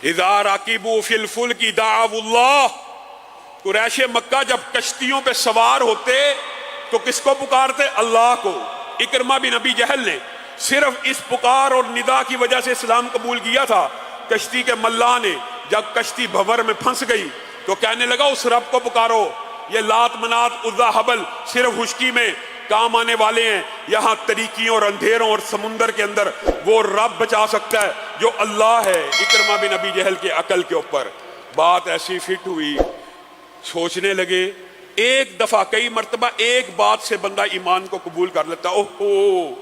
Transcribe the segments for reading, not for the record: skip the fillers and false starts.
اذا راکبوا فی الفلک دعوا اللہ، قریش مکہ جب کشتیوں پہ سوار ہوتے تو کس کو پکارتے؟ اللہ کو۔ اکرمہ بن ابی جہل نے صرف اس پکار اور ندا کی وجہ سے اسلام قبول کیا تھا۔ کشتی کے ملاح نے جب کشتی بھور میں پھنس گئی تو کہنے لگا اس رب کو پکارو، یہ لات منات عزا حبل صرف خشکی میں کام آنے والے ہیں، یہاں تاریکیوں اور اندھیروں اور سمندر کے اندر وہ رب بچا سکتا ہے جو اللہ ہے۔ اکرمہ بن ابی جہل کے عقل کے اوپر بات ایسی فٹ ہوئی، سوچنے لگے ایک دفعہ کئی مرتبہ ایک بات سے بندہ ایمان کو قبول کر لیتا، اوہو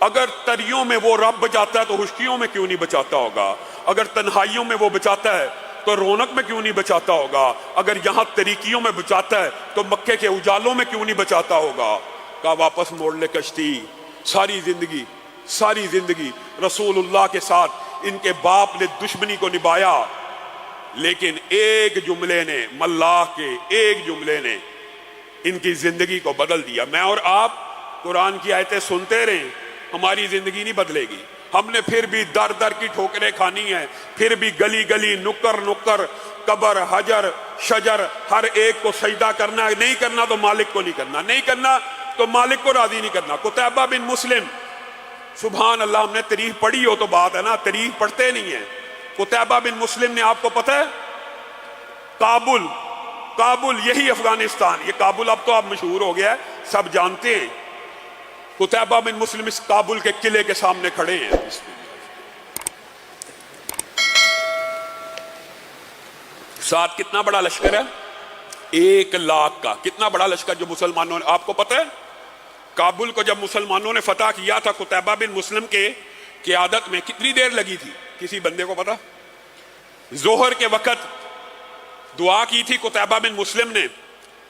اگر تریوں میں وہ رب بچاتا ہے تو خشکیوں میں کیوں نہیں بچاتا ہوگا، اگر تنہائیوں میں وہ بچاتا ہے تو رونق میں کیوں نہیں بچاتا ہوگا، اگر یہاں تاریکیوں میں بچاتا ہے تو مکے کے اجالوں میں کیوں نہیں بچاتا ہوگا۔ کہا واپس موڑ لے کشتی۔ ساری زندگی رسول اللہ کے ساتھ ان کے باپ نے دشمنی کو نبھایا، لیکن ایک جملے نے، ملاح کے ایک جملے نے ان کی زندگی کو بدل دیا۔ میں اور آپ قرآن کی آیتیں سنتے رہیں، ہماری زندگی نہیں بدلے گی، ہم نے پھر بھی در در کی ٹھوکریں کھانی ہیں، پھر بھی گلی گلی نکر نکر قبر حجر شجر ہر ایک کو سجدہ کرنا ہے، نہیں کرنا تو مالک کو نہیں کرنا، نہیں کرنا تو مالک کو راضی نہیں کرنا۔ قتیبہ بن مسلم، سبحان اللہ، ہم نے تاریخ پڑھی ہو تو بات ہے نا، تاریخ پڑھتے نہیں ہیں۔ قتیبہ بن مسلم نے، آپ کو پتہ ہے کابل یہی افغانستان، یہ کابل اب تو اب مشہور ہو گیا ہے، سب جانتے ہیں۔ قتیبہ بن مسلم اس کابل کے قلعے کے سامنے کھڑے ہیں، ساتھ کتنا بڑا لشکر ہے؟ 1,00,000 کا۔ کتنا بڑا لشکر جو مسلمانوں نے، آپ کو پتہ ہے کابل کو جب مسلمانوں نے فتح کیا تھا قتیبہ بن مسلم کے قیادت میں، کتنی دیر لگی تھی؟ کسی بندے کو پتہ؟ ظہر کے وقت دعا کی تھی قتیبہ بن مسلم نے،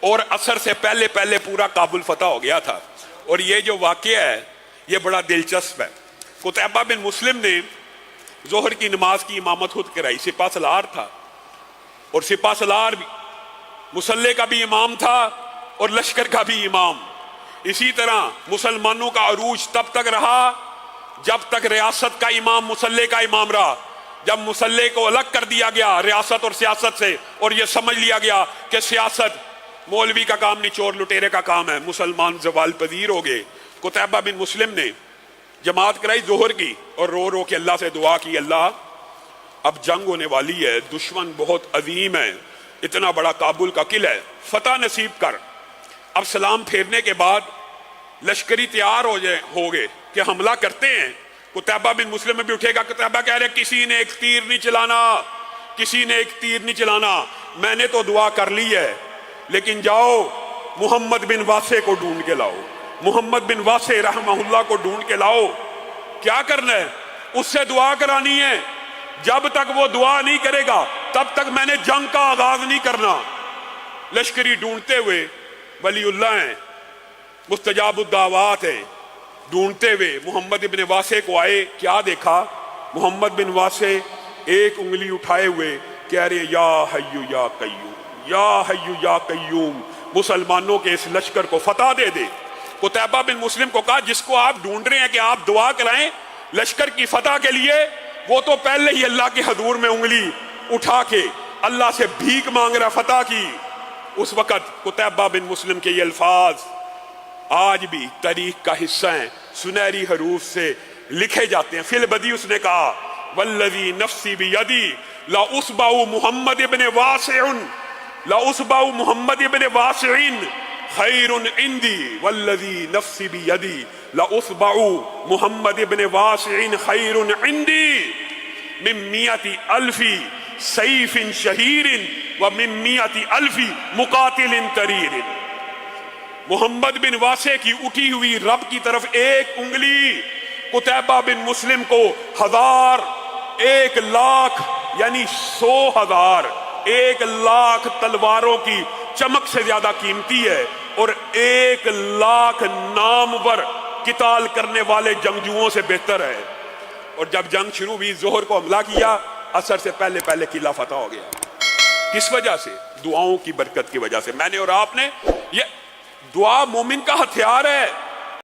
اور عصر سے پہلے پہلے پورا کابل فتح ہو گیا تھا۔ اور یہ جو واقعہ ہے یہ بڑا دلچسپ ہے۔ قتیبہ بن مسلم نے ظہر کی نماز کی امامت خود کرائی، سپہ سالار تھا، اور سپہ سالار بھی مسلح کا بھی امام تھا اور لشکر کا بھی امام۔ اسی طرح مسلمانوں کا عروج تب تک رہا جب تک ریاست کا امام مسلح کا امام رہا۔ جب مسلح کو الگ کر دیا گیا ریاست اور سیاست سے، اور یہ سمجھ لیا گیا کہ سیاست مولوی کا کام نہیں، چور لٹیرے کا کام ہے، مسلمان زوال پذیر ہو گئے۔ قتیبہ بن مسلم نے جماعت کرائی ظہر کی، اور رو رو کے اللہ سے دعا کی، اللہ اب جنگ ہونے والی ہے، دشمن بہت عظیم ہے، اتنا بڑا کابل کا قلعہ ہے، فتح نصیب کر۔ اب سلام پھیرنے کے بعد لشکری تیار ہو گئے کہ حملہ کرتے ہیں۔ قتیبہ بن مسلم میں بھی اٹھے گا، قتیبہ کہہ رہے کسی نے ایک تیر نہیں چلانا، کسی نے ایک تیر نہیں چلانا، میں نے تو دعا کر لی ہے، لیکن جاؤ محمد بن واسع کو ڈھونڈ کے لاؤ، محمد بن واسع رحمہ اللہ کو ڈھونڈ کے لاؤ۔ کیا کرنا ہے؟ اس سے دعا کرانی ہے، جب تک وہ دعا نہیں کرے گا تب تک میں نے جنگ کا آغاز نہیں کرنا۔ لشکری ڈھونڈتے ہوئے، ولی اللہ ہیں، مستجاب الدعوات ہیں، ڈھونڈتے ہوئے محمد بن واسع کو آئے۔ کیا دیکھا؟ محمد بن واسع ایک انگلی اٹھائے ہوئے کہہ رہے یا حی یا قیوم، یا حی یا قیوم، مسلمانوں کے اس لشکر کو فتح دے دے۔ قتیبہ بن مسلم کو کہا جس کو آپ ڈھونڈ رہے ہیں کہ آپ دعا کرائیں لشکر کی فتح کے لیے، وہ تو پہلے ہی اللہ کے حضور میں انگلی اٹھا کے اللہ سے بھیک مانگ رہا فتح کی۔ اس وقت قتیبہ بن مسلم کے یہ الفاظ آج بھی تاریخ کا حصہ ہیں، سنہری حروف سے لکھے جاتے ہیں۔ فی البدی اس نے کہا والذی نفسی بیدی لا اصبع محمد ابن واسع، لا اصبع محمد ابن واسع خیر عندی، والذی نفسی بیدی لا اصبع محمد ابن واسع خیر عندی من 100,000 سیف شہیر ومن 100,000 مقاتل کریر۔ محمد بن واسع کی اٹھی ہوئی رب کی طرف ایک انگلی قتیبہ بن مسلم کو 1000، 1,00,000 یعنی 100,000، 1,00,000 تلواروں کی چمک سے زیادہ قیمتی ہے، اور 1,00,000 نامور قتال کرنے والے جنگجوؤں سے بہتر ہے۔ اور جب جنگ شروع ہوئی، ظہر کو حملہ کیا، عصر سے پہلے پہلے قلعہ فتح ہو گیا۔ کس وجہ سے؟ دعاؤں کی برکت کی وجہ سے۔ میں نے اور آپ نے، یہ دعا مومن کا ہتھیار ہے۔